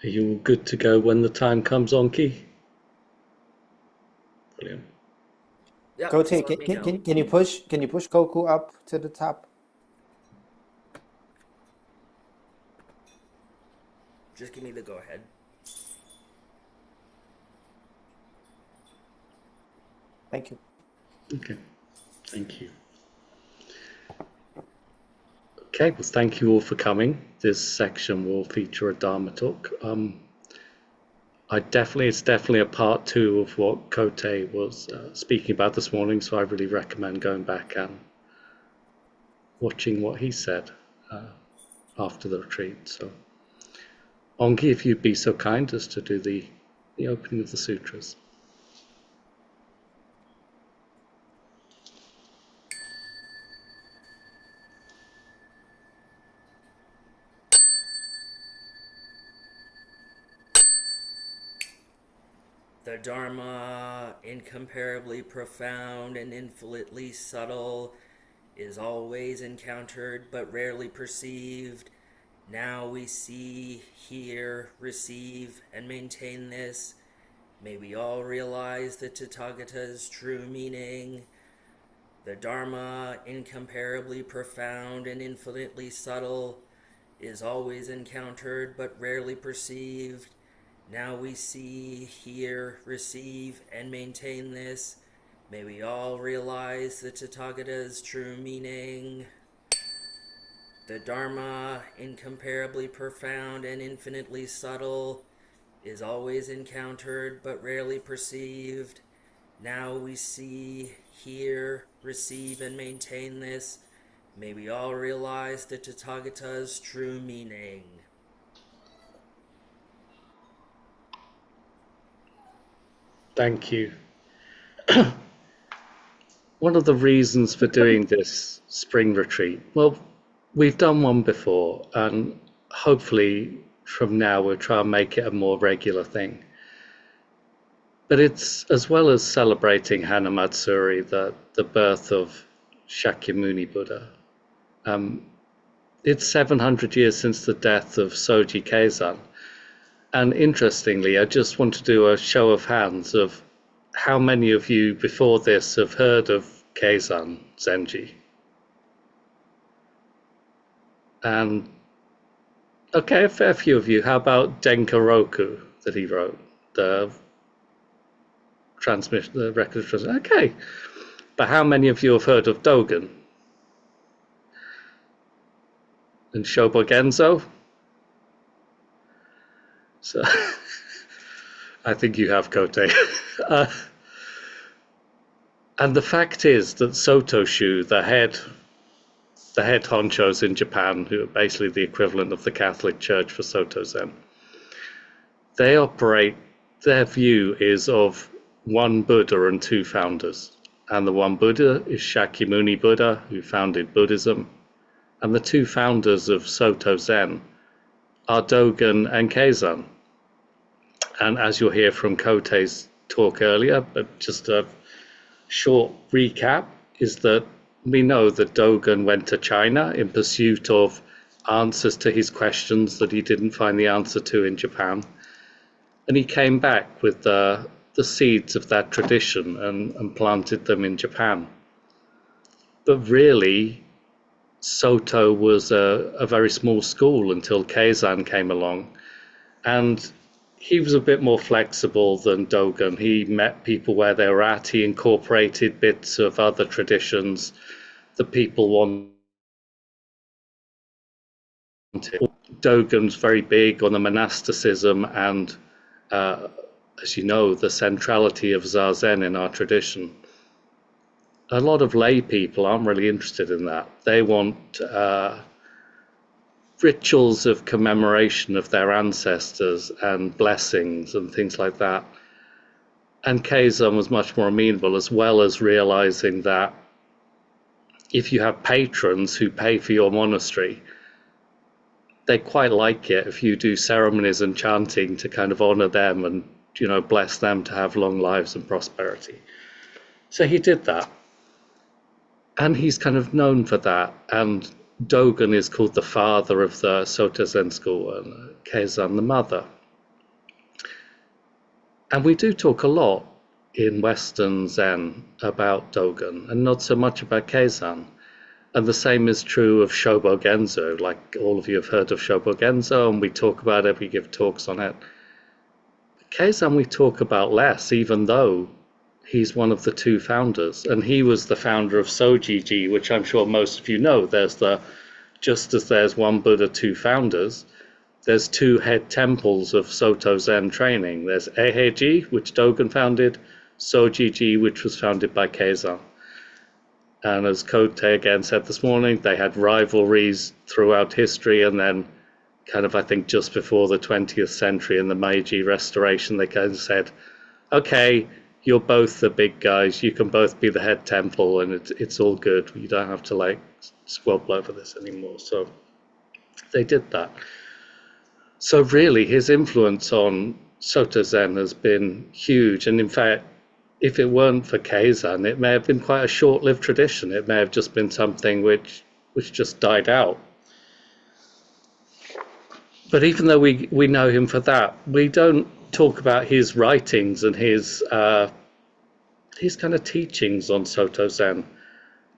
Are you all good to go when the time comes, Onki? Brilliant. Yep, just Kote, let me know. can you push Kokuu up to the top? Just give me the go ahead. Thank you. Okay, thank you. Okay, well, thank you all for coming. This section will feature a Dharma talk. It's definitely a part two of what Kote was speaking about this morning, so I really recommend going back and watching what he said after the retreat. So, Ongi, if you'd be so kind as to do the opening of the sutras. The Dharma, incomparably profound and infinitely subtle, is always encountered but rarely perceived. Now we see, hear, receive, and maintain this. May we all realize the Tathagata's true meaning. The Dharma, incomparably profound and infinitely subtle, is always encountered but rarely perceived. Now we see, hear, receive, and maintain this. May we all realize the Tathagata's true meaning. The Dharma, incomparably profound and infinitely subtle, is always encountered but rarely perceived. Now we see, hear, receive, and maintain this. May we all realize the Tathagata's true meaning. Thank you. One of the reasons for doing this spring retreat, well, we've done one before, and hopefully from now we'll try and make it a more regular thing. But it's, as well as celebrating Hanamatsuri, the birth of Shakyamuni Buddha, it's 700 years since the death of Soji Keizan. And interestingly, I just want to do a show of hands of how many of you before this have heard of Keizan Zenji? And okay, a fair few of you. How about Denkaroku that he wrote? The record of transmission. Okay. But how many of you have heard of Dogen? And Shobogenzo? So I think you have, Kote. And the fact is that Sotoshu, the head honchos in Japan, who are basically the equivalent of the Catholic Church for Soto Zen, their view is of one Buddha and two founders. And the one Buddha is Shakyamuni Buddha, who founded Buddhism. And the two founders of Soto Zen are Dogen and Keizan. And as you'll hear from Kote's talk earlier, but just a short recap, is that we know that Dogen went to China in pursuit of answers to his questions that he didn't find the answer to in Japan. And he came back with the seeds of that tradition and planted them in Japan. But really, Soto was a very small school until Keizan came along. And he was a bit more flexible than Dogen. He met people where they were at. He incorporated bits of other traditions that people wanted. Dogen's very big on the monasticism and, as you know, the centrality of Zazen in our tradition. A lot of lay people aren't really interested in that. They want rituals of commemoration of their ancestors and blessings and things like that. And Keizan was much more amenable, as well as realizing that if you have patrons who pay for your monastery, they quite like it if you do ceremonies and chanting to kind of honor them and, bless them to have long lives and prosperity. So he did that. And he's kind of known for that. And Dogen is called the father of the Soto Zen school, and Keizan the mother. And we do talk a lot in Western Zen about Dogen and not so much about Keizan. And the same is true of Shobo Genzo. Like all of you have heard of Shobo Genzo, and we talk about it, we give talks on it. Keizan we talk about less, even though he's one of the two founders. And he was the founder of Sojiji, which I'm sure most of you know. Just as there's one Buddha, two founders, there's two head temples of Soto Zen training. There's Eiheiji, which Dogen founded, Sojiji, which was founded by Keizan. And as Kote again said this morning, they had rivalries throughout history, and then kind of, I think, just before the 20th century in the Meiji Restoration, they kind of said, okay, you're both the big guys, you can both be the head temple, and it's all good. You don't have to like squabble over this anymore. So they did that. So really, his influence on Soto Zen has been huge, and in fact, if it weren't for Keizan, it may have been quite a short-lived tradition. It may have just been something which just died out. But even though we know him for that, we don't talk about his writings and his kind of teachings on Soto Zen.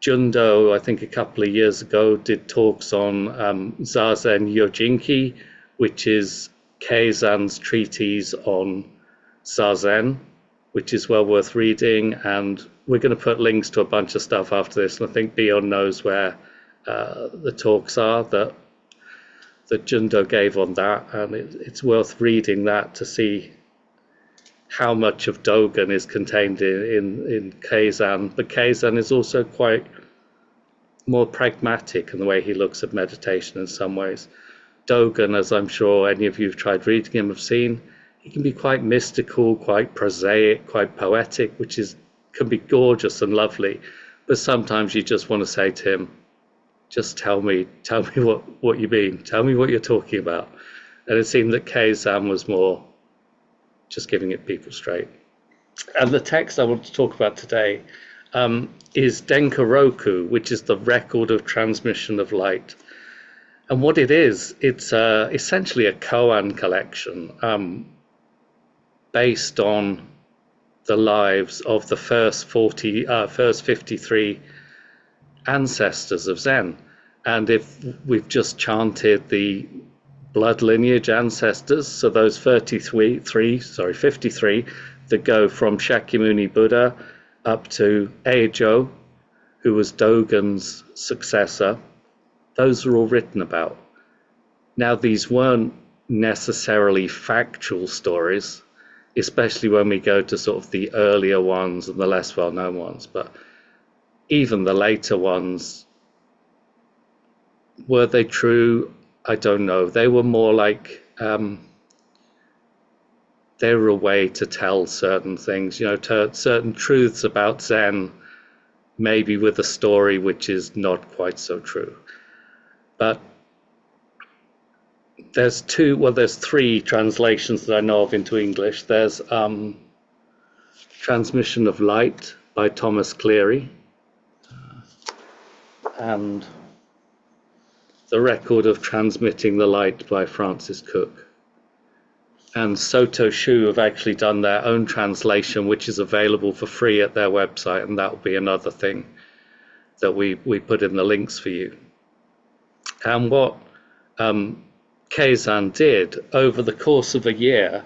Jundo, I think a couple of years ago, did talks on Zazen Yojinki, which is Keizan's treatise on Zazen, which is well worth reading, and we're going to put links to a bunch of stuff after this, and I think Bjorn knows where the talks are that Jundo gave on that, and it's worth reading that to see how much of Dogen is contained in Keizan. But Keizan is also quite more pragmatic in the way he looks at meditation in some ways. Dogen, as I'm sure any of you who've tried reading him have seen, he can be quite mystical, quite prosaic, quite poetic, which can be gorgeous and lovely. But sometimes you just want to say to him, just tell me what you mean. Tell me what you're talking about. And it seemed that Keizan was more just giving it people straight. And the text I want to talk about today is Denkaroku, which is the record of transmission of light. And what it is, it's essentially a koan collection based on the lives of the first 53 ancestors of Zen. And if we've just chanted the blood lineage ancestors, so those 53 that go from Shakyamuni Buddha up to Eijo, who was Dogen's successor, those are all written about. Now, these weren't necessarily factual stories, especially when we go to sort of the earlier ones and the less well-known ones, but even the later ones, were they true? I don't know. They were more like they were a way to tell certain things, certain truths about Zen, maybe with a story which is not quite so true. But there's three translations that I know of into English. There's Transmission of Light by Thomas Cleary, and The Record of Transmitting the Light by Francis Cook. And Soto Shu have actually done their own translation, which is available for free at their website, and that will be another thing that we put in the links for you. And what Keizan did over the course of a year,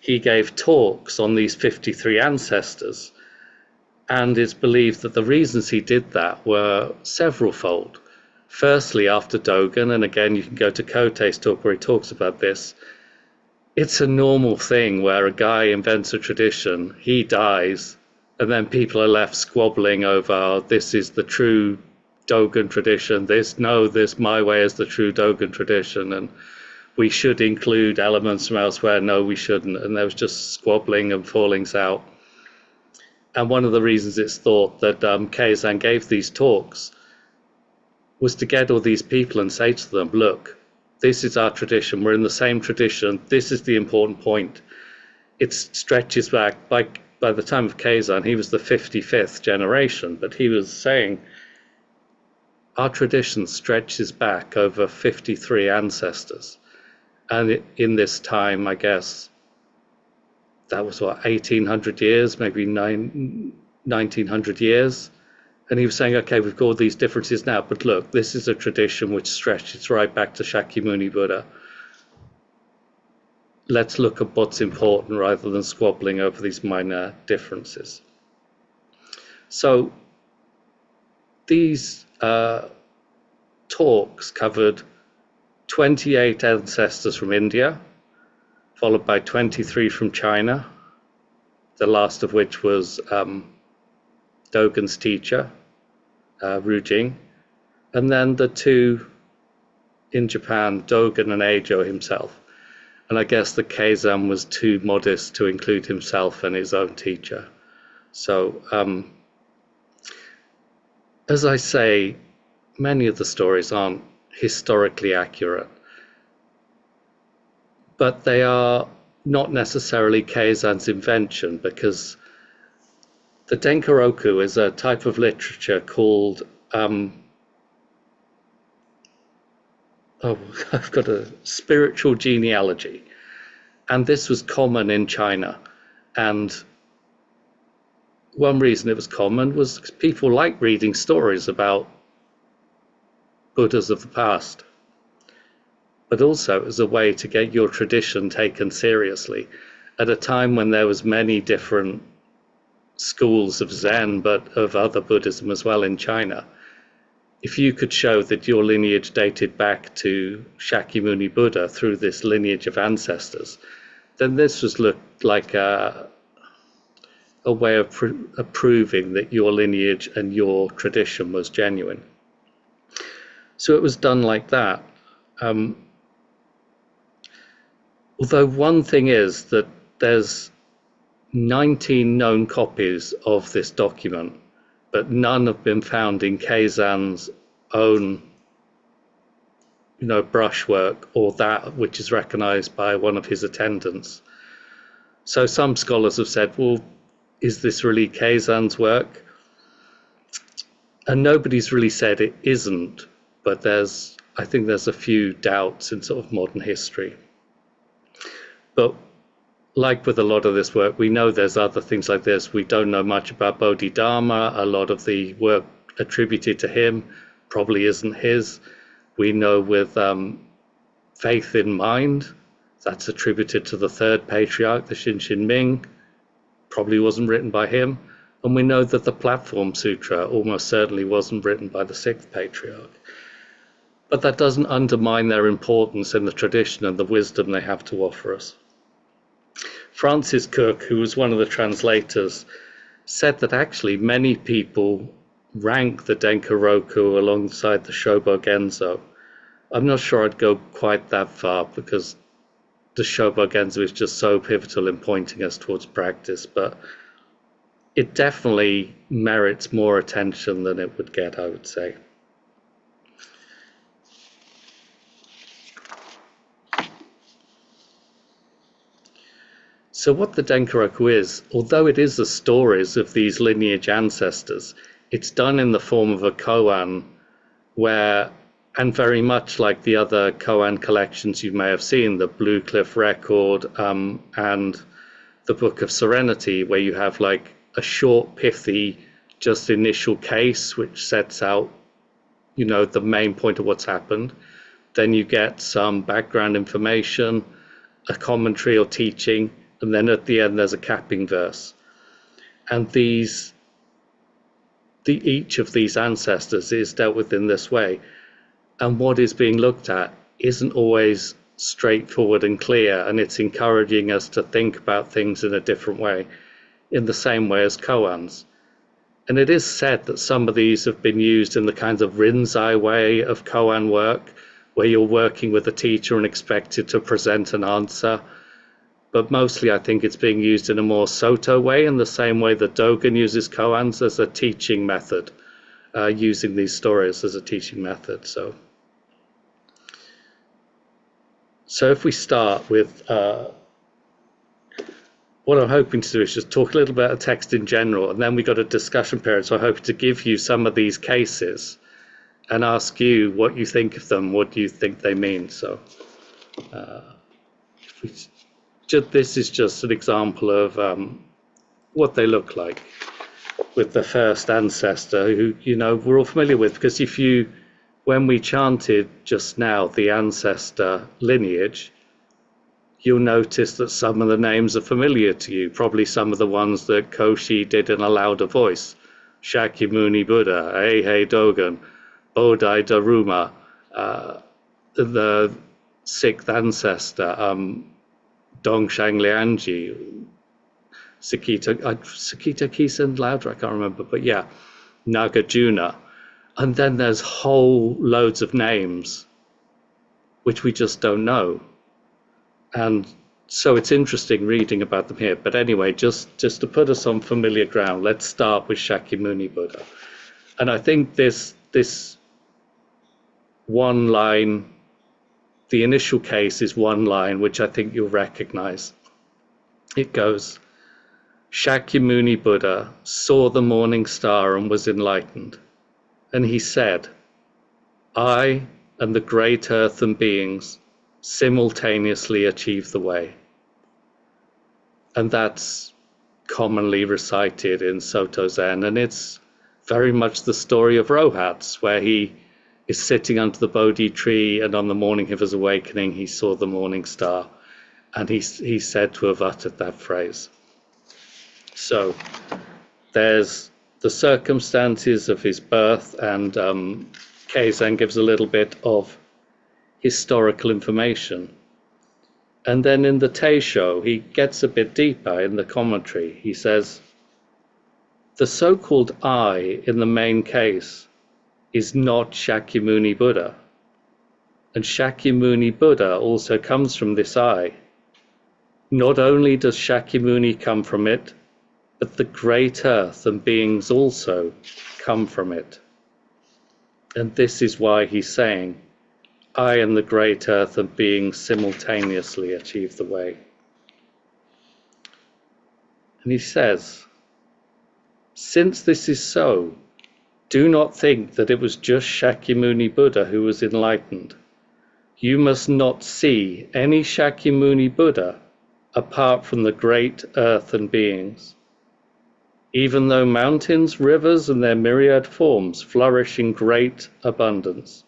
he gave talks on these 53 ancestors, and it's believed that the reasons he did that were several-fold. Firstly, after Dogen, and again you can go to Kote's talk where he talks about this, it's a normal thing where a guy invents a tradition, he dies, and then people are left squabbling over, this is the true Dogen tradition, this my way is the true Dogen tradition, and we should include elements from elsewhere, no we shouldn't, and there was just squabbling and fallings out. And one of the reasons it's thought that Keizan gave these talks was to get all these people and say to them, look, this is our tradition, we're in the same tradition, this is the important point. It stretches back, by the time of Keizan, he was the 55th generation, but he was saying, our tradition stretches back over 53 ancestors. And in this time, I guess, that was what, 1800 years, maybe 1900 years. And he was saying, okay, we've got all these differences now, but look, this is a tradition which stretches right back to Shakyamuni Buddha. Let's look at what's important rather than squabbling over these minor differences. So these talks covered 28 ancestors from India, followed by 23 from China, the last of which was Dogen's teacher, Ru Jing, and then the two in Japan, Dogen and Eijo himself. And I guess the Keizan was too modest to include himself and his own teacher. So, as I say, many of the stories aren't historically accurate, but they are not necessarily Keizan's invention, because the Denkaroku is a type of literature called, I've got a spiritual genealogy. And this was common in China. And one reason it was common was because people liked reading stories about Buddhas of the past. But also as a way to get your tradition taken seriously at a time when there was many different schools of Zen, but of other Buddhism as well in China. If you could show that your lineage dated back to Shakyamuni Buddha through this lineage of ancestors, then this was looked like a way of proving that your lineage and your tradition was genuine. So it was done like that. Although one thing is that there's 19 known copies of this document, but none have been found in Keizan's own, brushwork or that which is recognized by one of his attendants. So some scholars have said, well, is this really Keizan's work? And nobody's really said it isn't, but I think there's a few doubts in sort of modern history. But like with a lot of this work, we know there's other things like this. We don't know much about Bodhidharma. A lot of the work attributed to him probably isn't his. We know with Faith in Mind, that's attributed to the third patriarch, the Shinshin Ming, probably wasn't written by him. And we know that the Platform Sutra almost certainly wasn't written by the sixth patriarch. But that doesn't undermine their importance in the tradition and the wisdom they have to offer us. Francis Cook, who was one of the translators, said that actually many people rank the Denkaroku alongside the Shobogenzo. I'm not sure I'd go quite that far, because the Shobogenzo is just so pivotal in pointing us towards practice, but it definitely merits more attention than it would get, I would say. So what the Denkaroku is, although it is the stories of these lineage ancestors, it's done in the form of a koan where, and very much like the other koan collections you may have seen, the Blue Cliff Record and the Book of Serenity, where you have like a short, pithy, just initial case which sets out, the main point of what's happened. Then you get some background information, a commentary or teaching, and then at the end there's a capping verse. And each of these ancestors is dealt with in this way. And what is being looked at isn't always straightforward and clear, and it's encouraging us to think about things in a different way, in the same way as koans. And it is said that some of these have been used in the kinds of Rinzai way of koan work, where you're working with a teacher and expected to present an answer. But mostly I think it's being used in a more Soto way, in the same way that Dogen uses koans as a teaching method, using these stories as a teaching method. So if we start with, what I'm hoping to do is just talk a little bit about text in general, and then we got a discussion period. So I hope to give you some of these cases and ask you what you think of them, what do you think they mean. So if we this is just an example of what they look like with the first ancestor, who, you know, we're all familiar with, because when we chanted just now the ancestor lineage, you'll notice that some of the names are familiar to you, probably some of the ones that Koshi did in a louder voice. Shakyamuni Buddha, Eihei Dogen, Bodai Daruma, the sixth ancestor, Dongshang Lianji, Sakita Kisen louder, I can't remember, but yeah, Nagarjuna. And then there's whole loads of names which we just don't know. And so it's interesting reading about them here. But anyway, just to put us on familiar ground, let's start with Shakyamuni Buddha. And I think this one line, the initial case is one line, which I think you'll recognize. It goes, Shakyamuni Buddha saw the morning star and was enlightened. And he said, I and the great earth and beings simultaneously achieve the way. And that's commonly recited in Soto Zen, and it's very much the story of Rohats, where he is sitting under the Bodhi tree, and on the morning of his awakening he saw the morning star, and he's said to have uttered that phrase. So there's the circumstances of his birth, and Keizan gives a little bit of historical information. And then in the Teisho, he gets a bit deeper in the commentary. He says, the so-called I in the main case is not Shakyamuni Buddha. And Shakyamuni Buddha also comes from this I. Not only does Shakyamuni come from it, but the great earth and beings also come from it. And this is why he's saying, I and the great earth and beings simultaneously achieve the way. And he says, since this is so, do not think that it was just Shakyamuni Buddha who was enlightened. You must not see any Shakyamuni Buddha apart from the great earth and beings. Even though mountains, rivers, and their myriad forms flourish in great abundance,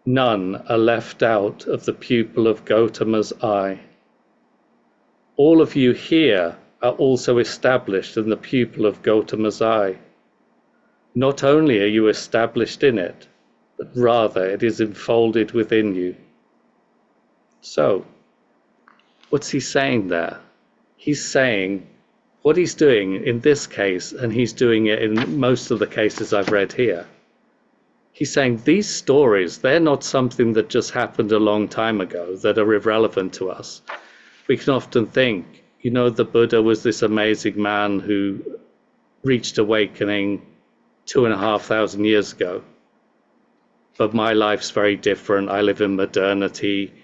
none are left out of the pupil of Gautama's eye. All of you here are also established in the pupil of Gautama's eye. Not only are you established in it, but rather it is enfolded within you. So, what's he saying there? He's saying what he's doing in this case, and he's doing it in most of the cases I've read here. He's saying these stories, they're not something that just happened a long time ago that are irrelevant to us. We can often think, you know, the Buddha was this amazing man who reached awakening 2,500 years ago. But my life's very different. I live in modernity.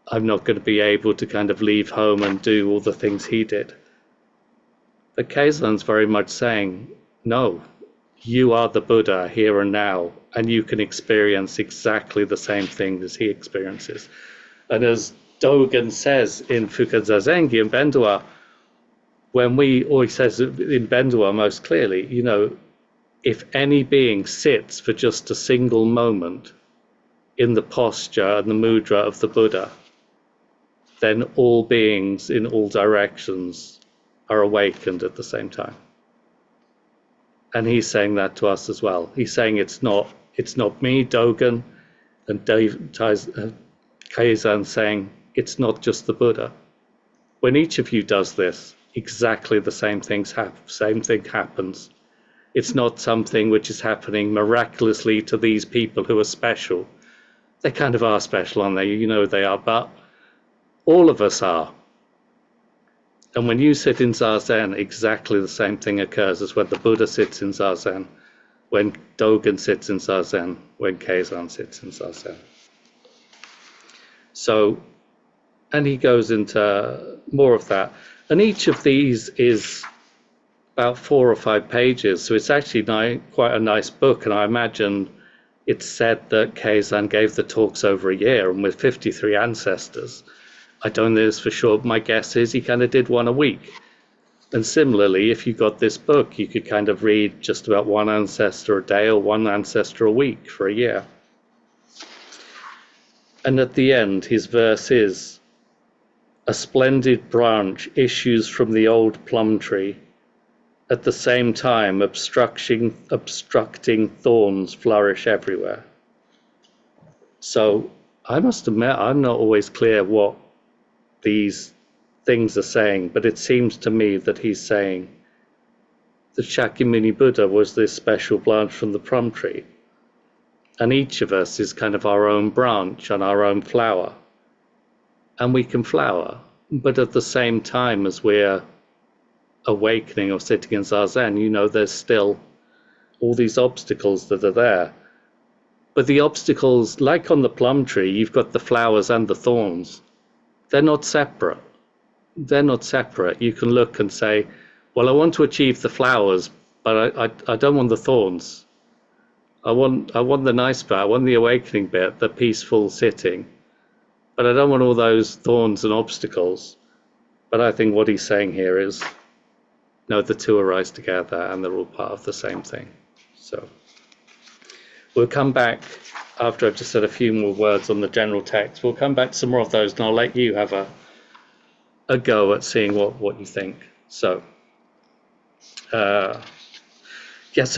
I'm not going to be able to kind of leave home and do all the things he did. But Keizan's very much saying, no, you are the Buddha here and now, and you can experience exactly the same thing as he experiences. And as Dogen says in Fukazazengi in Bendua, or he says in Bendua most clearly, you know, if any being sits for just a single moment in the posture and the mudra of the Buddha, then all beings in all directions are awakened at the same time. And he's saying that to us as well. He's saying it's not me, Dogen, and Keizan saying it's not just the Buddha. When each of you does this, exactly the same thing happens. It's not something which is happening miraculously to these people who are special. They kind of are special, aren't they? You know they are, but all of us are. And when you sit in Zazen, exactly the same thing occurs as when the Buddha sits in Zazen, when Dogen sits in Zazen, when Keizan sits in Zazen. So, and he goes into more of that. And each of these is about 4 or 5 pages, so it's actually quite a nice book. And I imagine it's said that Keizan gave the talks over a year, and with 53 ancestors, I don't know this for sure. My guess is he kind of did one a week. And similarly, if you got this book, you could kind of read just about one ancestor a day or one ancestor a week for a year. And at the end, his verse is, "A splendid branch issues from the old plum tree. At the same time, obstructing thorns flourish everywhere." So I must admit, I'm not always clear what these things are saying, but it seems to me that he's saying that Shakyamuni Buddha was this special branch from the plum tree. And each of us is kind of our own branch and our own flower. And we can flower, but at the same time as we're awakening or sitting in Zazen, there's still all these obstacles that are there. But the obstacles, like on the plum tree, you've got the flowers and the thorns. They're not separate. They're not separate. You can look and say, well, I want to achieve the flowers, but I don't want the thorns. I want the nice bit. I want the awakening bit, the peaceful sitting. But I don't want all those thorns and obstacles. But I think what he's saying here is, no, the two arise together and they're all part of the same thing. So we'll come back after I've just said a few more words on the general text. We'll come back to some more of those, and I'll let you have a go at seeing what you think. So, so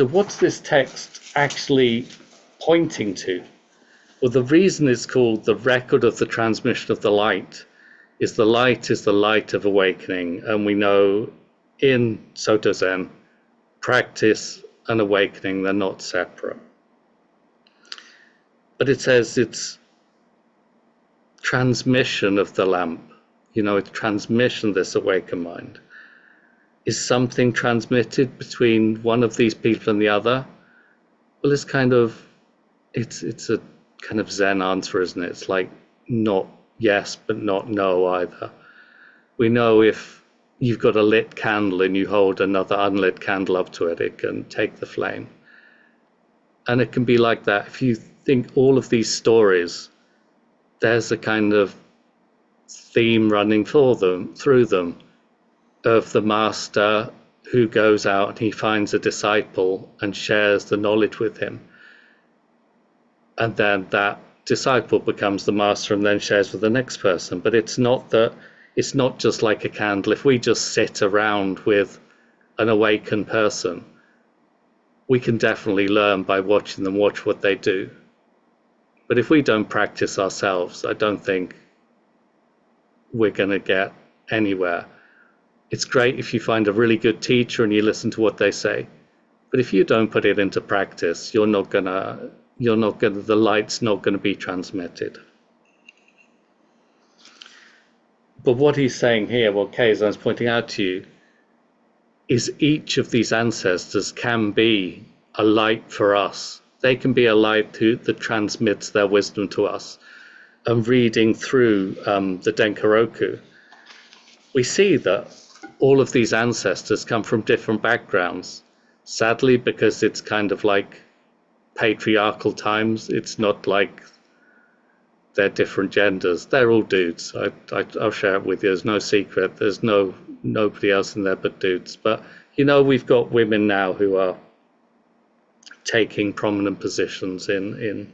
what's this text actually pointing to? Well, the reason it's called the record of the transmission of the light is the light of awakening. And we know in Soto Zen, practice and awakening, they're not separate. But it says it's transmission of the lamp. It's transmission, this awakened mind. Is something transmitted between one of these people and the other? Well, it's a kind of Zen answer, isn't it? It's like not yes, but not no either. We know if you've got a lit candle and you hold another unlit candle up to it, it can take the flame. And it can be like that. If you think all of these stories, there's a kind of theme running through them of the master who goes out and he finds a disciple and shares the knowledge with him. And then that disciple becomes the master and then shares with the next person. But it's not just like a candle. If we just sit around with an awakened person, we can definitely learn by watching them watch what they do. But if we don't practice ourselves, I don't think we're going to get anywhere. It's great if you find a really good teacher and you listen to what they say. But if you don't put it into practice, the light's not going to be transmitted. But what he's saying here, what Keizan's pointing out to you, is each of these ancestors can be a light for us. They can be a light that transmits their wisdom to us. And reading through the Denkaroku, we see that all of these ancestors come from different backgrounds. Sadly, because it's kind of like patriarchal times, it's not like they're different genders. They're all dudes. I'll share it with you. There's no secret. There's nobody else in there but dudes. But we've got women now who are taking prominent positions in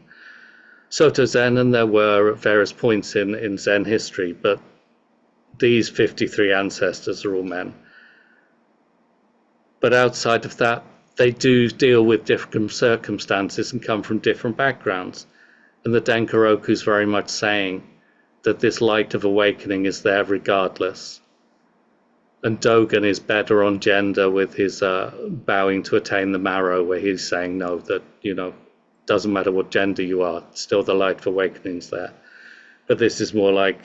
Soto Zen, and there were at various points in Zen history, but these 53 ancestors are all men. But outside of that, they do deal with different circumstances and come from different backgrounds. And the Denkaroku is very much saying that this light of awakening is there regardless. And Dogen is better on gender with his bowing to attain the marrow, where he's saying no, that, doesn't matter what gender you are, still the light of awakening's there. But this is more like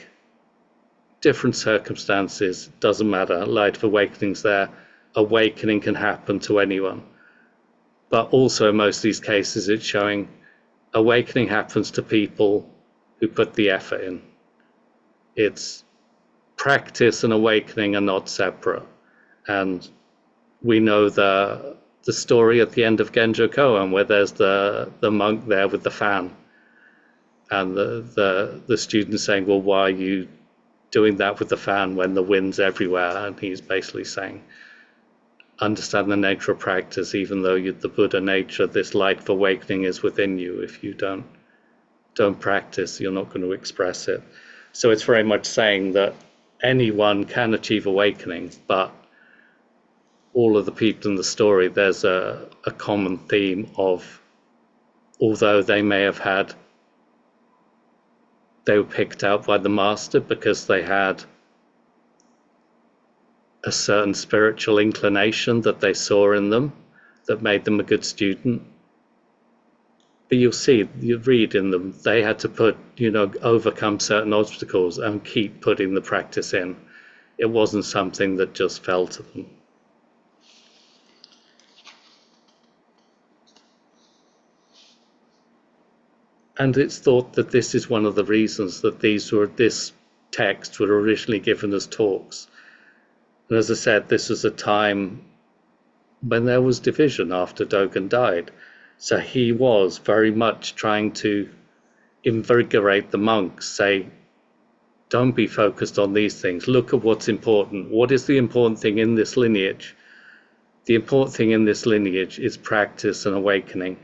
different circumstances, doesn't matter, light of awakening's there. Awakening can happen to anyone. But also in most of these cases, it's showing awakening happens to people who put the effort in. It's practice and awakening are not separate. And we know the story at the end of Genjo Koan, where there's the monk there with the fan, and the student saying, well, why are you doing that with the fan when the wind's everywhere. And he's basically saying, understand the nature of practice, even though you're the Buddha nature, this light of awakening is within you. If you don't practice, you're not going to express it. So it's very much saying that anyone can achieve awakening, but all of the people in the story, there's a common theme of, although they were picked out by the master because they had a certain spiritual inclination that they saw in them that made them a good student. But you'll see, you read in them, they had to overcome certain obstacles and keep putting the practice in. It wasn't something that just fell to them. And it's thought that this is one of the reasons that this text were originally given as talks. And as I said, this was a time when there was division after Dogen died. So he was very much trying to invigorate the monks, say, don't be focused on these things. Look at what's important. What is the important thing in this lineage? The important thing in this lineage is practice and awakening.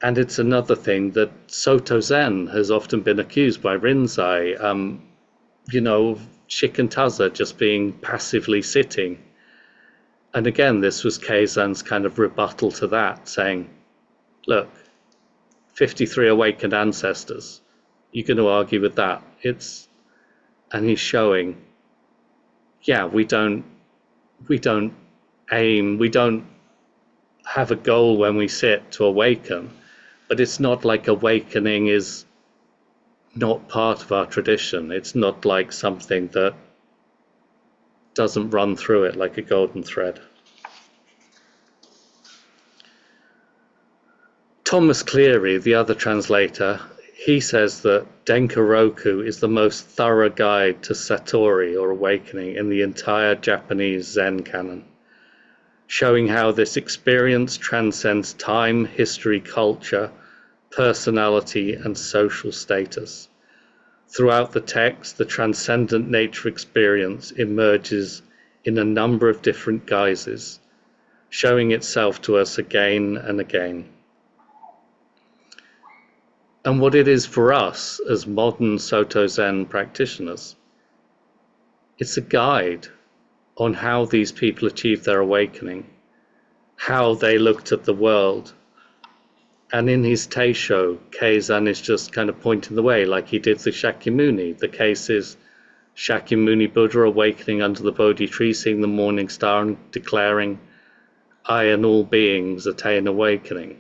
And it's another thing that Soto Zen has often been accused by Rinzai, Shikantaza just being passively sitting. And again, this was Keizan's kind of rebuttal to that, saying, look, 53 awakened ancestors, you're going to argue with that. And he's showing, we don't aim, we don't have a goal when we sit to awaken, but it's not like awakening is not part of our tradition. It's not like something that doesn't run through it like a golden thread. Thomas Cleary, the other translator, he says that Denkaroku is the most thorough guide to Satori or awakening in the entire Japanese Zen canon, showing how this experience transcends time, history, culture, personality, and social status. Throughout the text, the transcendent nature experience emerges in a number of different guises, showing itself to us again and again. And what it is for us as modern Soto Zen practitioners, it's a guide on how these people achieved their awakening, how they looked at the world. And in his Teisho, Keizan is just kind of pointing the way, like he did the Shakyamuni. The case is Shakyamuni Buddha awakening under the Bodhi tree, seeing the morning star and declaring, I and all beings attain awakening.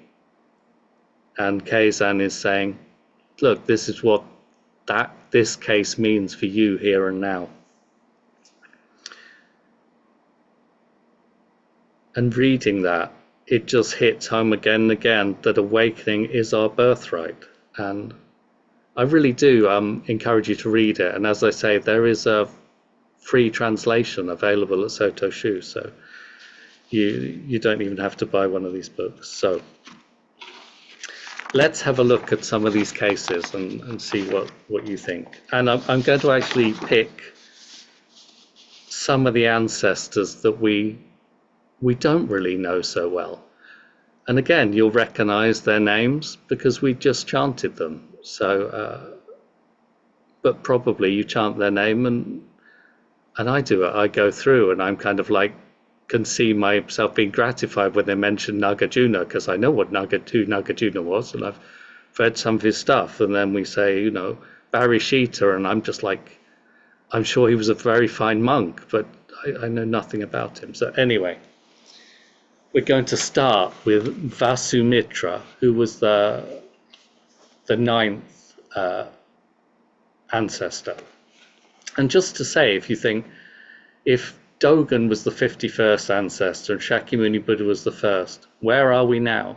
And Keizan is saying, look, this is what this case means for you here and now. And reading that, it just hits home again and again that awakening is our birthright. And I really do encourage you to read it. And as I say, there is a free translation available at Soto Shu, so you don't even have to buy one of these books. So let's have a look at some of these cases and see what you think. And I'm going to actually pick some of the ancestors that we don't really know so well. And again, you'll recognize their names because we just chanted them. So, but probably you chant their name and I do it. I go through and I'm kind of like, can see myself being gratified when they mention Nagarjuna, because I know what Nagarjuna was, and I've read some of his stuff. And then we say, Barishita, and I'm just like, I'm sure he was a very fine monk, but I know nothing about him. So anyway, we're going to start with Vasumitra, who was the ninth ancestor. And just to say, if you think, if Dogen was the 51st ancestor and Shakyamuni Buddha was the first, where are we now?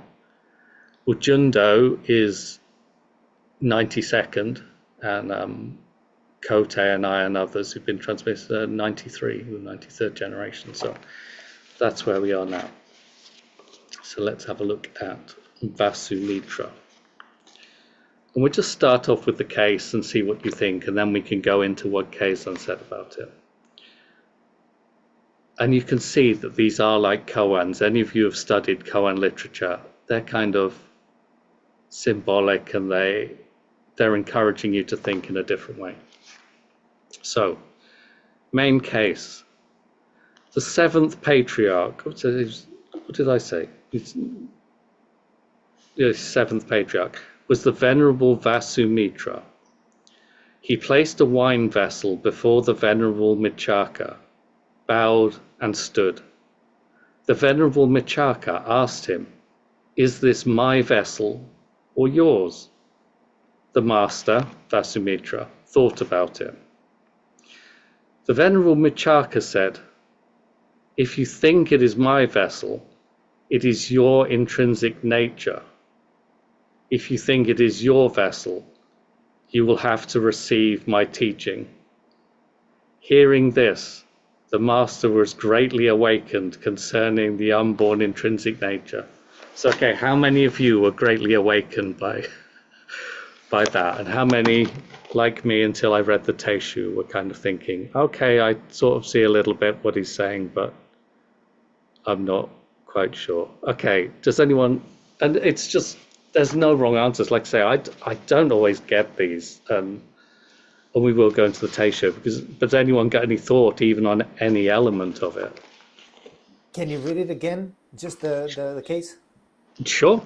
Well, Jundo is 92nd, and Kote and I and others who've been transmitted are 93, the 93rd generation. So that's where we are now. So let's have a look at Vasumitra. And we'll just start off with the case and see what you think, and then we can go into what Kazan said about it. And you can see that these are like koans. Any of you have studied koan literature, they're kind of symbolic, and they're encouraging you to think in a different way. So, main case. The seventh patriarch, what did I say? The seventh patriarch was the Venerable Vasumitra. He placed a wine vessel before the Venerable Michaka, bowed and stood. The Venerable Michaka asked him, "Is this my vessel or yours?" The master, Vasumitra, thought about it. The Venerable Michaka said, "If you think it is my vessel, it is your intrinsic nature. If you think it is your vessel, you will have to receive my teaching." Hearing this, the master was greatly awakened concerning the unborn intrinsic nature. So, okay, how many of you were greatly awakened by that? And how many, like me, until I read the Teishu, were kind of thinking, okay, I sort of see a little bit what he's saying, but I'm not quite sure. Okay, does anyone, and it's just, there's no wrong answers. Like I say, I don't always get these, and we will go into the Teishu, but does anyone got any thought even on any element of it? Can you read it again? Just the case? Sure.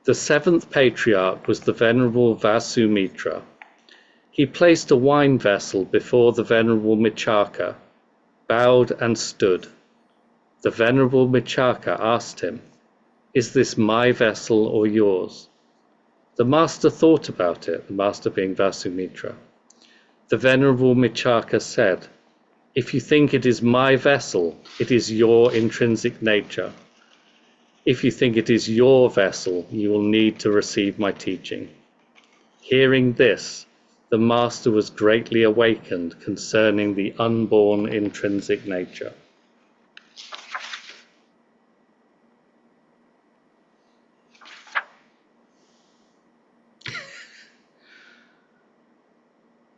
The seventh patriarch was the Venerable Vasumitra. He placed a wine vessel before the Venerable Michaka, bowed and stood. The Venerable Michaka asked him, "Is this my vessel or yours?" The master thought about it, the master being Vasumitra. The Venerable Michaka said, "If you think it is my vessel, it is your intrinsic nature. If you think it is your vessel, you will need to receive my teaching." Hearing this, the master was greatly awakened concerning the unborn intrinsic nature.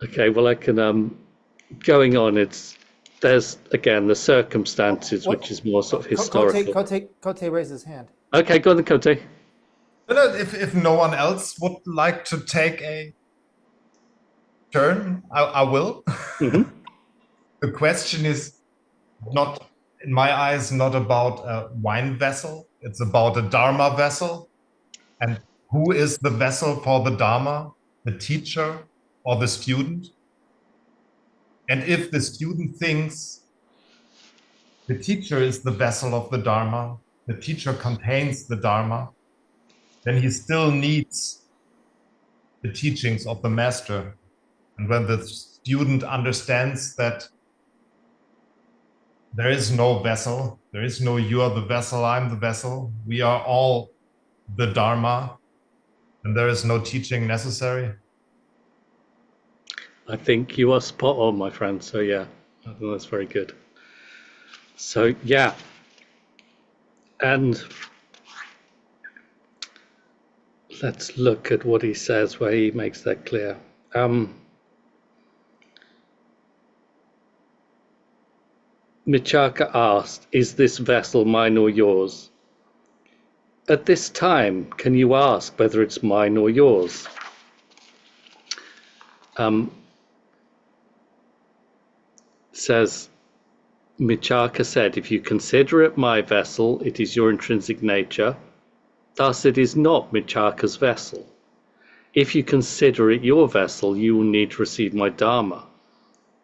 Okay, well, I can, going on, there's, again, the circumstances, which is more sort of historical. Kote raised his hand. Okay, go on then, Kote. If no one else would like to take a turn, I will. Mm-hmm. The question is not, in my eyes, not about a wine vessel. It's about a Dharma vessel. And who is the vessel for the Dharma? The teacher or the student? And if the student thinks the teacher is the vessel of the Dharma, the teacher contains the Dharma, then he still needs the teachings of the master. And when the student understands that there is no vessel, there is no you are the vessel, I'm the vessel, we are all the Dharma, and there is no teaching necessary. I think you are spot on, my friend. So yeah, I think that's very good. So yeah, and let's look at what he says where he makes that clear. Michaka asked, "Is this vessel mine or yours?" At this time, can you ask whether it's mine or yours? Says, Michaka said, "If you consider it my vessel, it is your intrinsic nature. Thus it is not Michaka's vessel. If you consider it your vessel, you will need to receive my Dharma.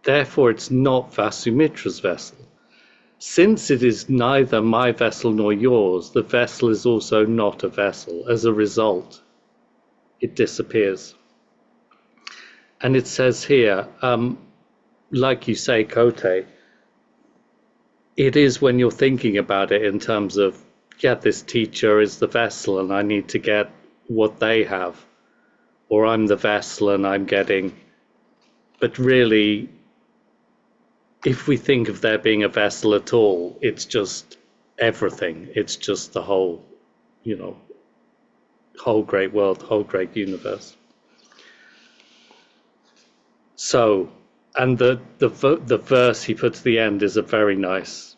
Therefore it's not Vasumitra's vessel. Since it is neither my vessel nor yours, the vessel is also not a vessel. As a result, it disappears." And it says here, like you say, Kote, it is when you're thinking about it in terms of, yeah, this teacher is the vessel and I need to get what they have, or I'm the vessel and I'm getting, but really, if we think of there being a vessel at all, it's just everything. It's just the whole, whole great world, whole great universe. So, and the verse he puts at the end is a very nice.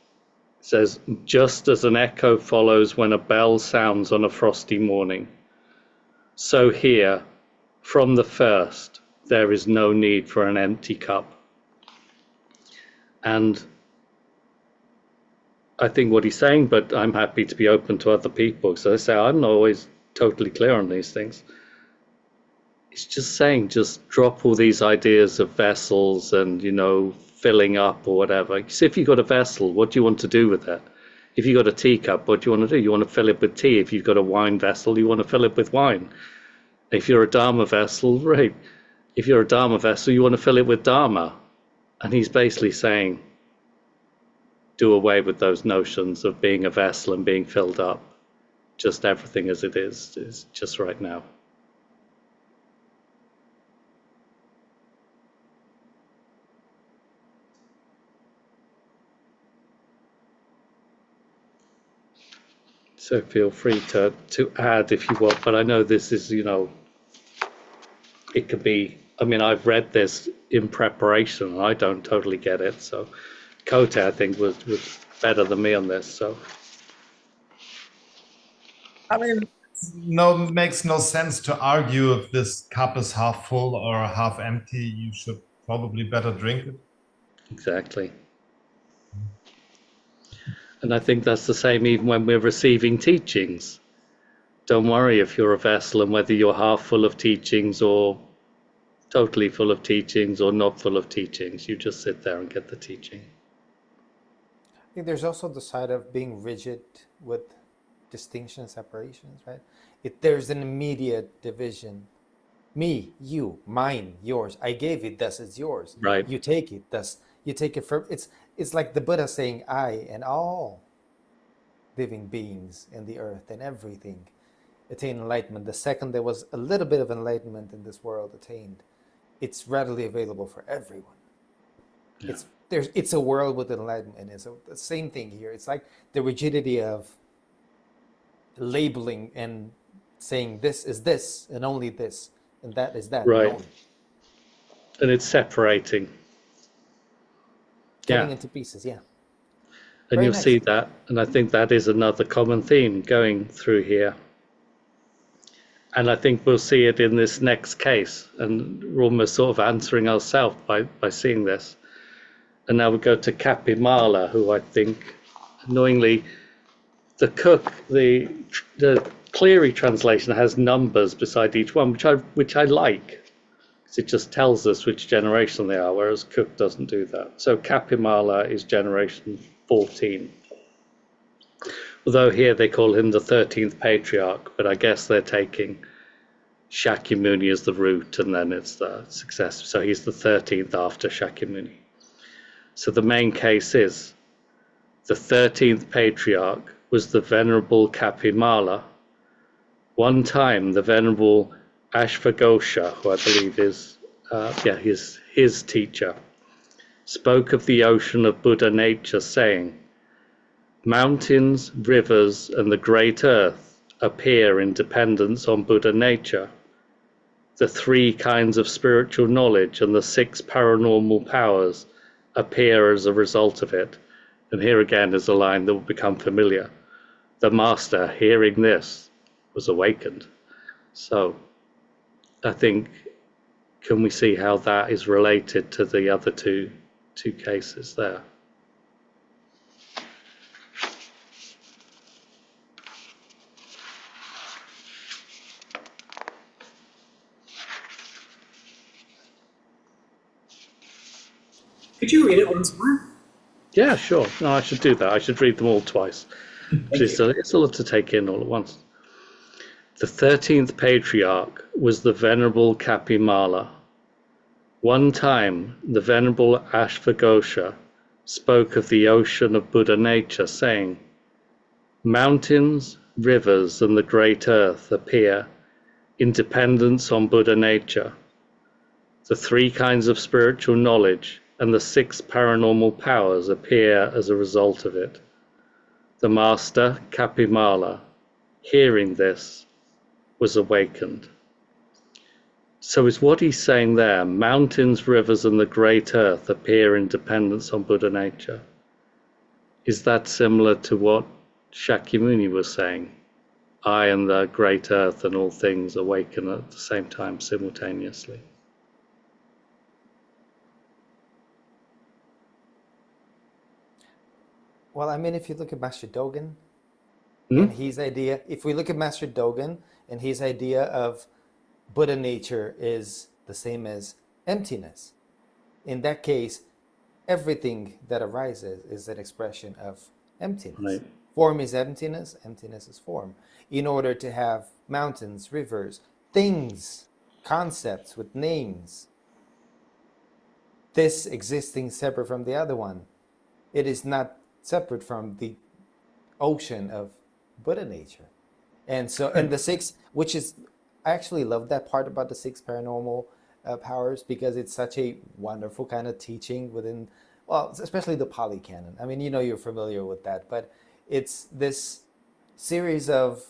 It says, just as an echo follows when a bell sounds on a frosty morning, so here, from the first, there is no need for an empty cup. And I think what he's saying, but I'm happy to be open to other people. So I say, I'm not always totally clear on these things. It's just saying, just drop all these ideas of vessels and, filling up or whatever. So if you've got a vessel, what do you want to do with it? If you've got a teacup, what do you want to do? You want to fill it with tea. If you've got a wine vessel, you want to fill it with wine. If you're a Dharma vessel, right. If you're a Dharma vessel, you want to fill it with Dharma. And he's basically saying, do away with those notions of being a vessel and being filled up. Just everything as it is just right now. So feel free to add if you want, but I know this is, it could be, I've read this in preparation and I don't totally get it. So Kote, I think, was better than me on this. So, makes no sense to argue if this cup is half full or half empty. You should probably better drink it. Exactly. And I think that's the same even when we're receiving teachings. Don't worry if you're a vessel and whether you're half full of teachings or totally full of teachings or not full of teachings. You just sit there and get the teaching. I think there's also the side of being rigid with distinction, separations, right? If there's an immediate division, me, you, mine, yours, I gave it, thus it's yours. Right. You take it, thus you take it from, it's like the Buddha saying, I and all living beings in the earth and everything attain enlightenment. The second there was a little bit of enlightenment in this world attained, it's readily available for everyone. Yeah. It's a world with enlightenment, and it's the same thing here. It's like the rigidity of labeling and saying this is this and only this and that is that. Right. And it's separating. Cutting into pieces, yeah. And Very you'll nice. see that, and I think that is another common theme going through here. And I think we'll see it in this next case, and we're almost sort of answering ourselves by seeing this. And now we go to Kapimala, who I think, annoyingly, the Cleary translation has numbers beside each one, which I like. It just tells us which generation they are, whereas Cook doesn't do that. So Kapimala is generation 14. Although here they call him the 13th patriarch, but I guess they're taking Shakyamuni as the root, and then it's the successor. So he's the 13th after Shakyamuni. So the main case is the 13th patriarch was the Venerable Kapimala. One time the Venerable Ashvaghosha, who I believe is his teacher, spoke of the ocean of Buddha nature, saying, mountains, rivers, and the great earth appear in dependence on Buddha nature. The 3 kinds of spiritual knowledge and the 6 paranormal powers appear as a result of it. And here again is a line that will become familiar. The master, hearing this, was awakened. So I think, can we see how that is related to the other two cases there? Could you read it once more? Yeah, sure. No, I should do that. I should read them all twice. It's a lot to take in all at once. The 13th patriarch was the Venerable Kapimala. One time, the Venerable Ashvaghosha spoke of the ocean of Buddha nature, saying, mountains, rivers, and the great earth appear in dependence on Buddha nature. The 3 kinds of spiritual knowledge and the 6 paranormal powers appear as a result of it. The master, Kapimala, hearing this, was awakened. So is what he's saying there, mountains, rivers, and the great earth appear in dependence on Buddha nature? Is that similar to what Shakyamuni was saying? I and the great earth and all things awaken at the same time simultaneously. Well, I mean, if you look at Master Dogen and his idea, if we look at Master Dogen and his idea of Buddha nature is the same as emptiness, in that case, everything that arises is an expression of emptiness. Right. Form is emptiness, emptiness is form. In order to have mountains, rivers, things, concepts with names, this existing separate from the other one, it is not separate from the ocean of Buddha nature. And so, and the six, which is, I actually love that part about the six paranormal powers, because it's such a wonderful kind of teaching within, well, especially the Pali Canon. I mean, you know, you're familiar with that, but it's this series of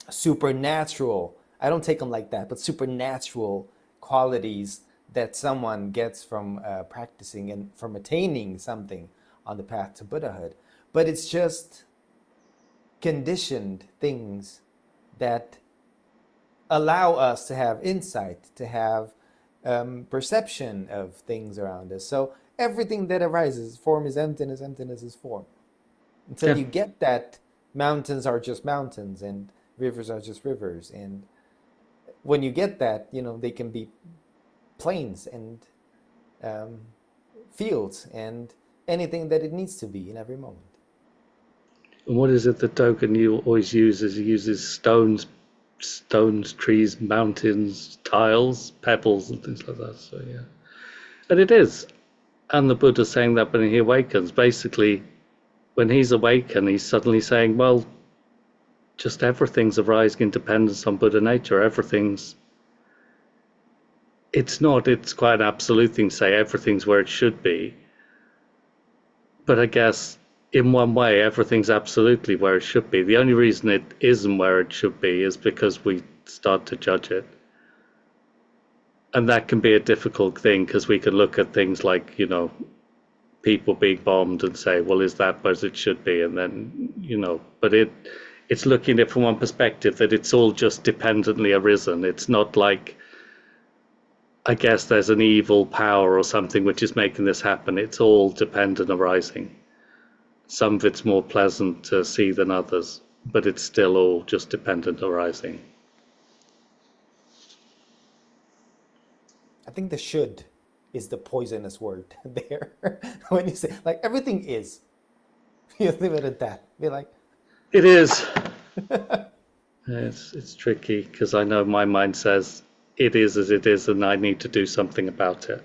supernatural, I don't take them like that, but supernatural qualities that someone gets from practicing and from attaining something on the path to Buddhahood. But it's just conditioned things that allow us to have insight, to have perception of things around us. So everything that arises, form is emptiness, emptiness is form. Until you get that, mountains are just mountains and rivers are just rivers. And when you get that, you know, they can be plains and fields and anything that it needs to be in every moment. And what is it that Dogen always uses? He uses stones, trees, mountains, tiles, pebbles, and things like that. So yeah, and it is. And the Buddha saying that when he awakens, basically, when he's awakened, he's suddenly saying, well, just everything's arising in dependence on Buddha nature. Everything's. It's quite an absolute thing to say everything's where it should be. But I guess in one way, everything's absolutely where it should be. The only reason it isn't where it should be is because we start to judge it. And that can be a difficult thing, because we can look at things like, you know, people being bombed and say, well, is that where it should be? And then, you know, but it's looking at it from one perspective, that it's all just dependently arisen. It's not like, I guess there's an evil power or something which is making this happen. It's all dependent arising. Some of it's more pleasant to see than others, but it's still all just dependent arising. I think the should is the poisonous word there. When you say, like, everything is, you leave it at that. Be like, it is. It's tricky, because I know my mind says it is as it is, and I need to do something about it.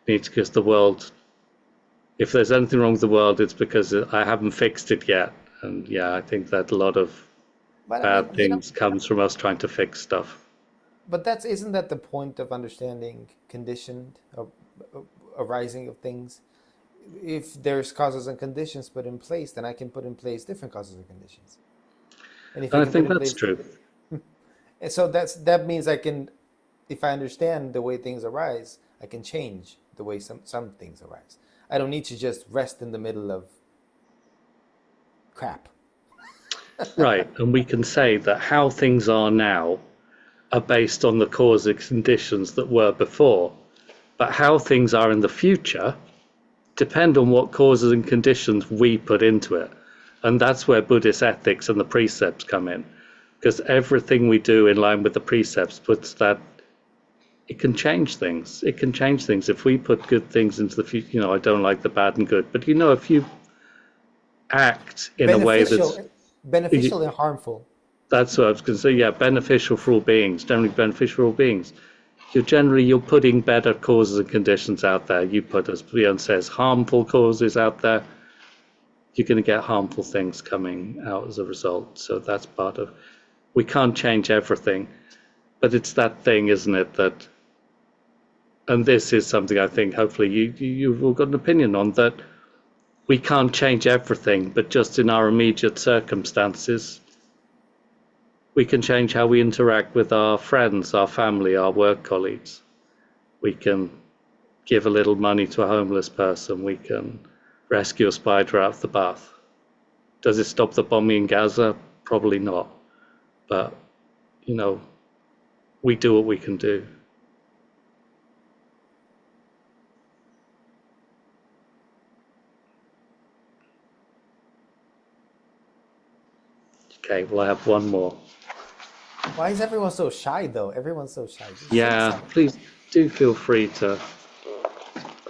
Because the world, if there's anything wrong with the world, it's because I haven't fixed it yet. And yeah, I think that a lot of bad things comes from us trying to fix stuff. But isn't that the point of understanding conditioned arising of things? If there's causes and conditions put in place, then I can put in place different causes and conditions. And if I think that's true. And so that means I can, if I understand the way things arise, I can change the way some things arise. I don't need to just rest in the middle of crap. Right, and we can say that how things are now are based on the cause and conditions that were before, but how things are in the future depend on what causes and conditions we put into it. And that's where Buddhist ethics and the precepts come in, because everything we do in line with the precepts puts that it can change things. It can change things if we put good things into the future. You know, I don't like the bad and good, but you know, if you act in a way that's beneficial and harmful. That's what I was going to say. Yeah, beneficial for all beings, generally beneficial for all beings. You're putting better causes and conditions out there. You put, as Leon says, harmful causes out there. You're going to get harmful things coming out as a result. So that's part of. We can't change everything, but it's that thing, isn't it? That, and this is something I think hopefully you've all got an opinion on, that we can't change everything, but just in our immediate circumstances, We can change how we interact with our friends, our family, our work colleagues. We can give a little money to a homeless person. We can rescue a spider out of the bath. Does it stop the bombing in Gaza? Probably not. But, you know, we do what we can do. Okay, well, I have one more. Why is everyone so shy, though? Everyone's so shy. Just say Yeah, something. please do feel free to.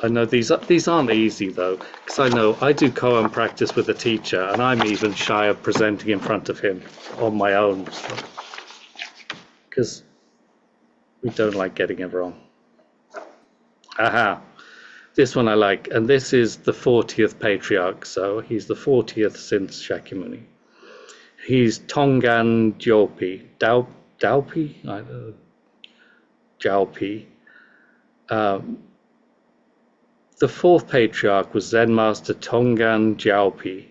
I know these aren't easy though, because I know I do koan practice with a teacher, and I'm even shy of presenting in front of him on my own, because we don't like getting it wrong. Aha, this one I like, and this is the 40th patriarch, so he's the 40th since Shakyamuni. He's Tongan Jalpi, Jalpi. The fourth patriarch was Zen master Tongan Jalpi.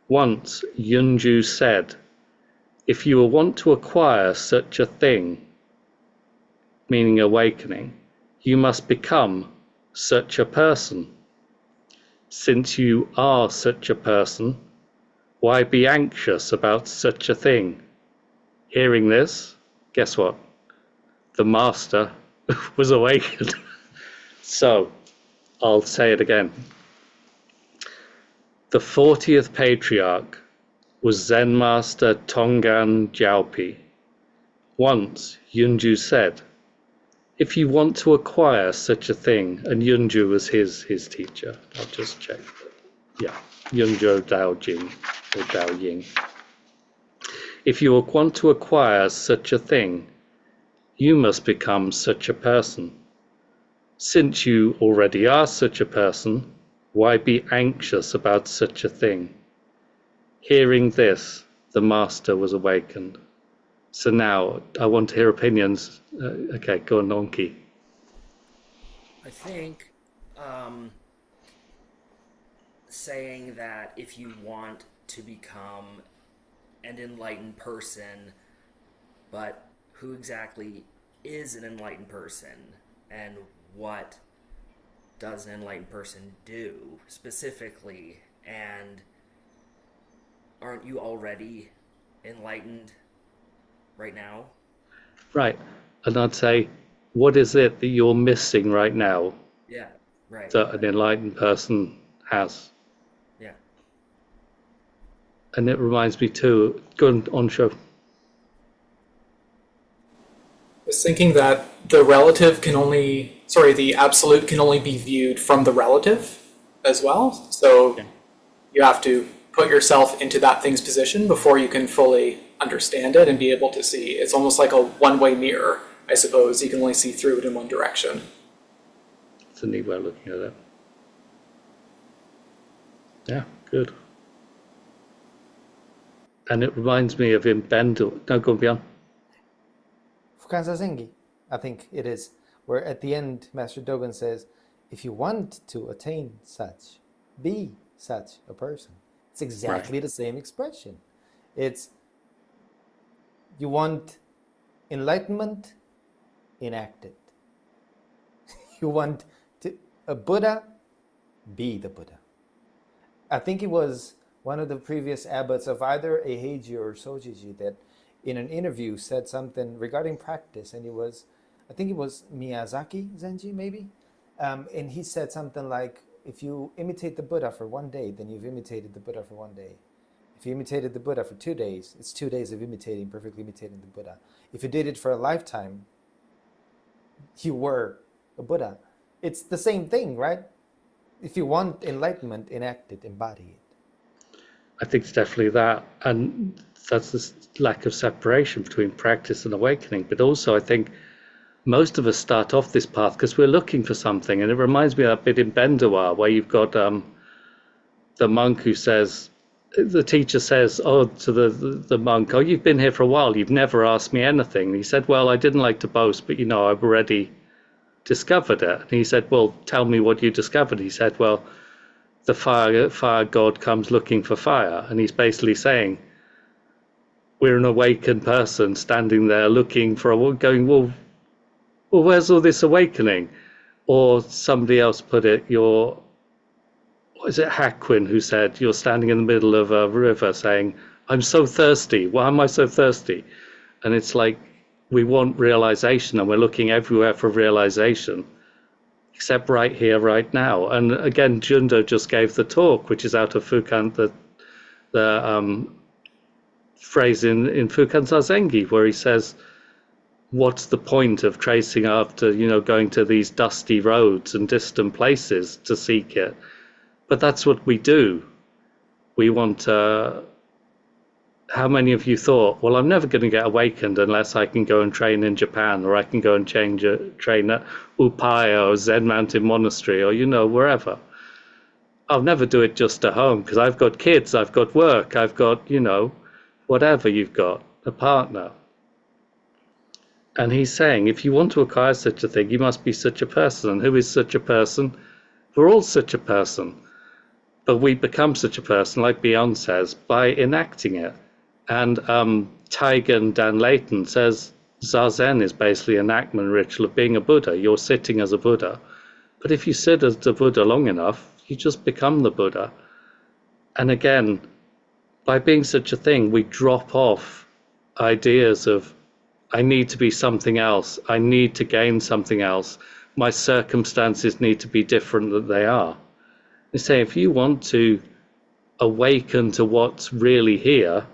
Once Yunju said, "If you want to acquire such a thing," meaning awakening, "you must become such a person. Since you are such a person, why be anxious about such a thing?" Hearing this, guess what? The master was awakened. So, I'll say it again. The 40th patriarch was Zen master Tongan Jalpi. Once, Yunju said, "If you want to acquire such a thing," and Yunju was his teacher. I'll just check. Yeah, Yunju Dao Jing or Dao Ying. "If you want to acquire such a thing, you must become such a person. Since you already are such a person, why be anxious about such a thing?" Hearing this, the master was awakened. So now I want to hear opinions. Okay, go on, Nonki. I think saying that if you want to become an enlightened person, but who exactly is an enlightened person, and what does an enlightened person do specifically, and aren't you already enlightened right now? Right, and I'd say, what is it that you're missing right now Yeah, right. that an enlightened person has? Yeah. And it reminds me too, go on show. I was thinking that the absolute can only be viewed from the relative as well. So Yeah. you have to put yourself into that thing's position before you can fully understand it and be able to see. It's almost like a one-way mirror, I suppose. You can only see through it in one direction. It's a neat way of looking at it. Yeah, good. And it reminds me of in Bendel. No, go on, beyond. Fukansa Zengi, I think it is, where at the end, Master Dogen says, if you want to attain such, be such a person. It's exactly the same expression. It's, you want enlightenment, enact it. You want a Buddha, be the Buddha. I think it was one of the previous abbots of either Eiheiji or Sojiji that in an interview said something regarding practice, and I think it was Miyazaki Zenji maybe, and he said something like, if you imitate the Buddha for one day, then you've imitated the Buddha for one day. If you imitated the Buddha for 2 days, it's 2 days of perfectly imitating the Buddha. If you did it for a lifetime, you were a Buddha. It's the same thing, right? If you want enlightenment, enact it, embody it. I think it's definitely that. And that's this lack of separation between practice and awakening. But also, I think most of us start off this path because we're looking for something. And it reminds me of that bit in Bendawa where you've got the monk who says, the teacher says, to the monk, "Oh, you've been here for a while. You've never asked me anything." And he said, "Well, I didn't like to boast, but, I've already discovered it." And he said, "Well, tell me what you discovered." He said, "Well, the fire god comes looking for fire." And he's basically saying, we're an awakened person standing there looking for going, well, where's all this awakening? Or somebody else put it, what is it, Haquin, who said, you're standing in the middle of a river saying, I'm so thirsty. Why am I so thirsty? And it's like, we want realization, and we're looking everywhere for realization, except right here, right now. And again, Jundo just gave the talk, which is out of Fukan, the phrase in Fukan Zazengi, where he says, what's the point of tracing after, going to these dusty roads and distant places to seek it? But that's what we do. We want, how many of you thought, well, I'm never going to get awakened unless I can go and train in Japan, or I can go and train at Upaya or Zen Mountain Monastery, or, wherever. I'll never do it just at home because I've got kids, I've got work, I've got, whatever you've got, a partner. And he's saying, if you want to acquire such a thing, you must be such a person. And who is such a person? We're all such a person. But we become such a person, like Beyond says, by enacting it. And Taigen Dan Leighton says Zazen is basically an enactment ritual of being a Buddha. You're sitting as a Buddha. But if you sit as the Buddha long enough, you just become the Buddha. And again, by being such a thing, we drop off ideas of, I need to be something else. I need to gain something else. My circumstances need to be different than they are. They say, if you want to awaken to what's really here,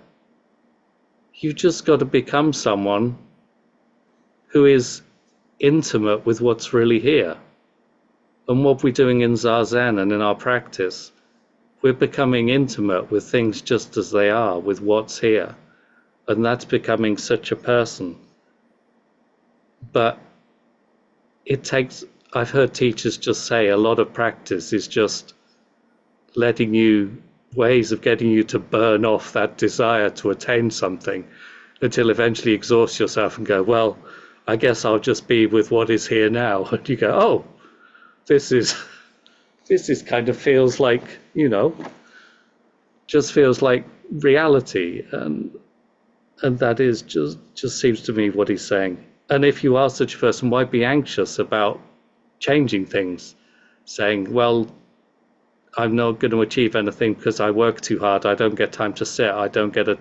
you've just got to become someone who is intimate with what's really here. And what we're doing in Zazen and in our practice, we're becoming intimate with things just as they are, with what's here. And that's becoming such a person. But it takes, I've heard teachers just say, a lot of practice is just letting you, ways of getting you to burn off that desire to attain something until eventually you exhaust yourself and go, well, I guess I'll just be with what is here now. And you go, oh, this is kind of feels like, just feels like reality. And that is just seems to me what he's saying. And if you are such a person, why be anxious about changing things? Saying, well, I'm not going to achieve anything because I work too hard. I don't get time to sit. I don't get a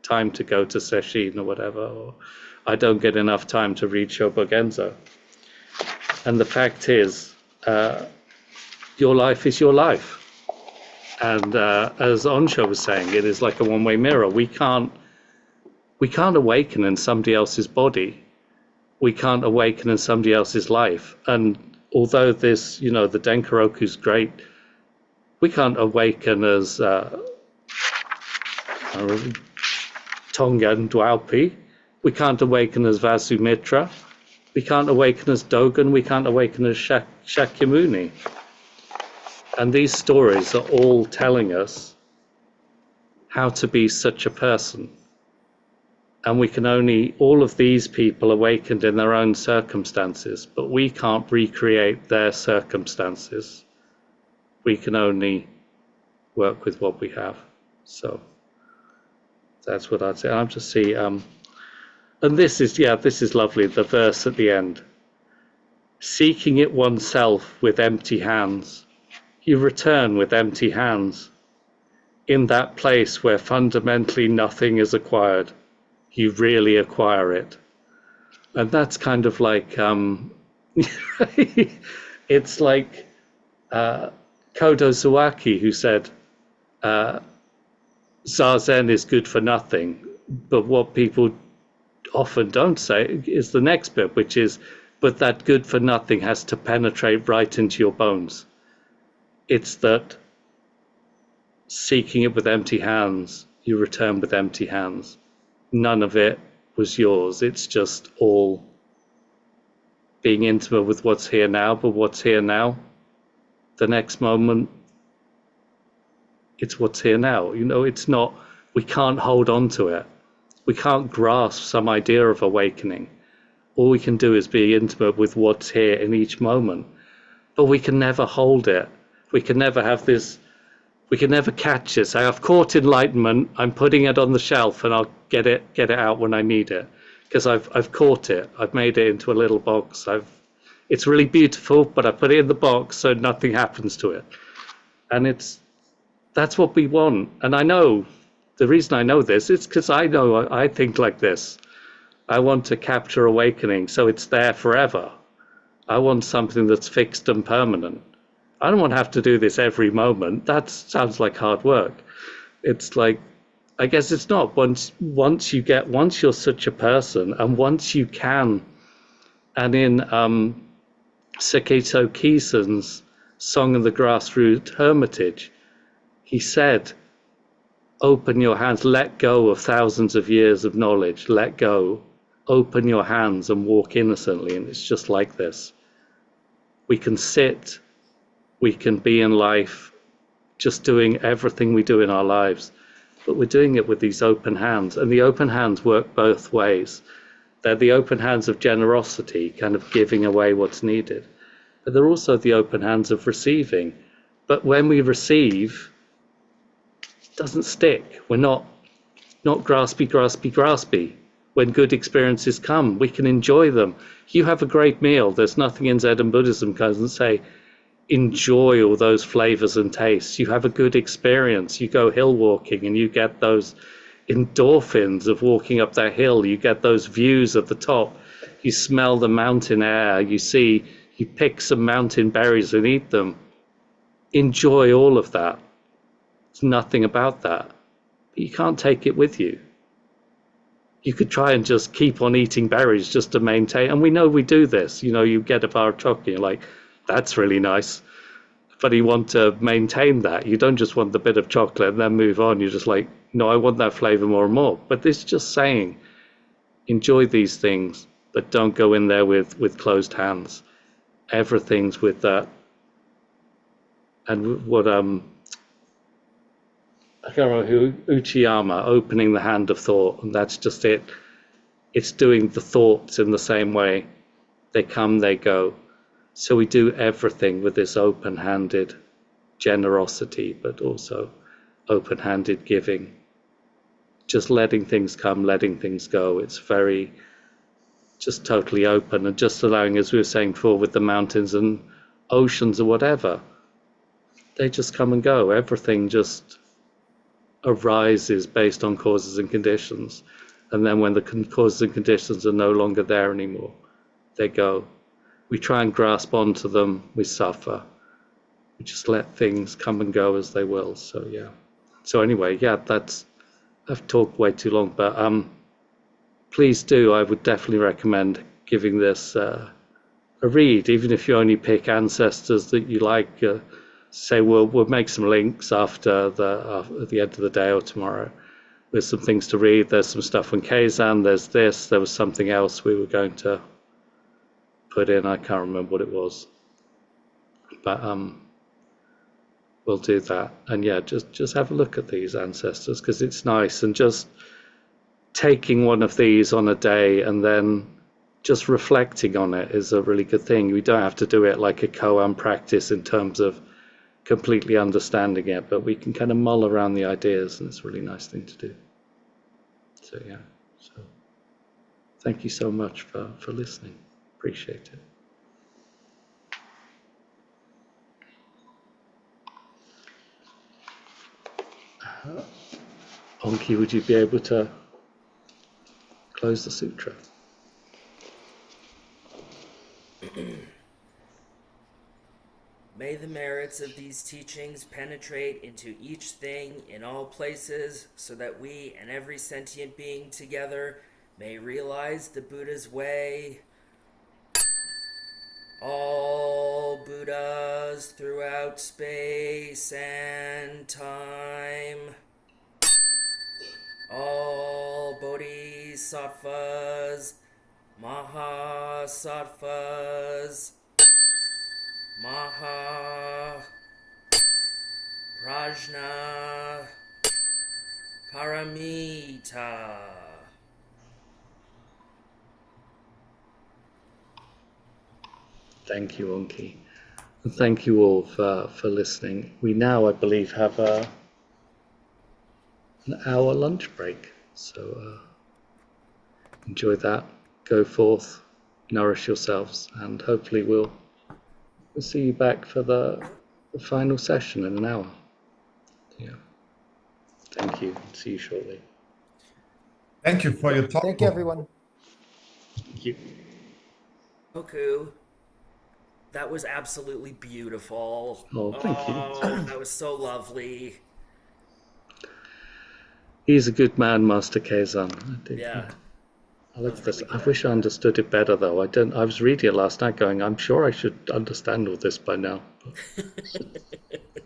time to go to sesshin or whatever. Or I don't get enough time to read Shobogenzo. And the fact is, your life is your life. And as Onsho was saying, it is like a one-way mirror. We can't awaken in somebody else's body. We can't awaken in somebody else's life. And although this, the Denkaroku's great, we can't awaken as Tongan Dwalpi. We can't awaken as Vasumitra. We can't awaken as Dogen. We can't awaken as Shakyamuni. And these stories are all telling us how to be such a person. And we can only, all of these people awakened in their own circumstances, but we can't recreate their circumstances. We can only work with what we have. So that's what I'd say. I'll just see, and this is lovely, the verse at the end. Seeking it oneself with empty hands, you return with empty hands. In that place where fundamentally nothing is acquired, you really acquire it. And that's kind of like, it's like Kodo Suwaki, who said, Zazen is good for nothing. But what people often don't say is the next bit, which is, but that good for nothing has to penetrate right into your bones. It's that seeking it with empty hands, you return with empty hands. None of it was yours. It's just all being intimate with what's here now, but what's here now, the next moment, it's what's here now. It's not, we can't hold on to it. We can't grasp some idea of awakening. All we can do is be intimate with what's here in each moment. But we can never hold it. We can never have this We can never catch it. Say, I've caught enlightenment. I'm putting it on the shelf, and I'll get it out when I need it, because I've caught it. I've made it into a little box. It's really beautiful, but I put it in the box so nothing happens to it. And that's what we want. And I know the reason I know this is because I think like this. I want to capture awakening so it's there forever. I want something that's fixed and permanent. I don't want to have to do this every moment. That sounds like hard work. It's like, I guess it's not. Once you're such a person, and once you can, and in Sekito Kisan's Song of the Grassroots Hermitage, he said, open your hands, let go of thousands of years of knowledge, let go, open your hands and walk innocently. And it's just like this. We can sit, we can be in life, just doing everything we do in our lives, but we're doing it with these open hands. And the open hands work both ways. They're the open hands of generosity, kind of giving away what's needed, but they're also the open hands of receiving. But when we receive, it doesn't stick. We're not graspy. When good experiences come, we can enjoy them. You have a great meal. There's nothing in Zen Buddhism that doesn't say, enjoy all those flavors and tastes. You have a good experience. You go hill walking and you get those endorphins of walking up that hill. You get those views at the top. You smell the mountain air. You pick some mountain berries and eat them. Enjoy all of that. It's nothing about that. But you can't take it with you. You could try and just keep on eating berries just to maintain. And we know we do this. You get a bar of chocolate, you're like, that's really nice. But you want to maintain that. You don't just want the bit of chocolate and then move on. You're just like, no, I want that flavor more and more. But it's just saying, enjoy these things, but don't go in there with closed hands. Everything's with that. And what I can't remember who, Uchiyama, opening the hand of thought, and that's just it. It's doing the thoughts in the same way. They come, they go. So we do everything with this open-handed generosity, but also open-handed giving. Just letting things come, letting things go. It's very, just totally open, and just allowing, as we were saying before, with the mountains and oceans or whatever, they just come and go. Everything just arises based on causes and conditions, and then when the causes and conditions are no longer there anymore, they go. We try and grasp onto them, we suffer. We just let things come and go as they will. So yeah. So anyway, yeah, I've talked way too long, but please do. I would definitely recommend giving this a read, even if you only pick ancestors that you like. Say we'll make some links after at the end of the day or tomorrow. There's some things to read. There's some stuff on Kazan. There's this. There was something else we were going to put in. I can't remember what it was, but we'll do that. And yeah, just have a look at these ancestors, because it's nice. And just taking one of these on a day and then just reflecting on it is a really good thing. We don't have to do it like a koan practice in terms of completely understanding it, but we can kind of mull around the ideas, and it's a really nice thing to do. So yeah, so thank you so much for listening. Appreciate it. Onki, would you be able to close the sutra? May the merits of these teachings penetrate into each thing in all places, so that we and every sentient being together may realize the Buddha's way. All Buddhas throughout space and time. All Bodhisattvas, Mahasattvas, Maha, Prajna, Paramita. Thank you, Onki. And thank you all for listening. We now, I believe, have an hour lunch break. So enjoy that. Go forth, nourish yourselves, and hopefully we'll see you back for the final session in an hour. Yeah. Thank you. See you shortly. Thank you for your talk. Thank you, everyone. Thank you. Kokuu, that was absolutely beautiful. Oh, thank you. Oh, that was so lovely. He's a good man, Master Kazan. I think. Yeah. I like That's this. really I good. wish I understood it better, though. I was reading it last night, going, "I'm sure I should understand all this by now." But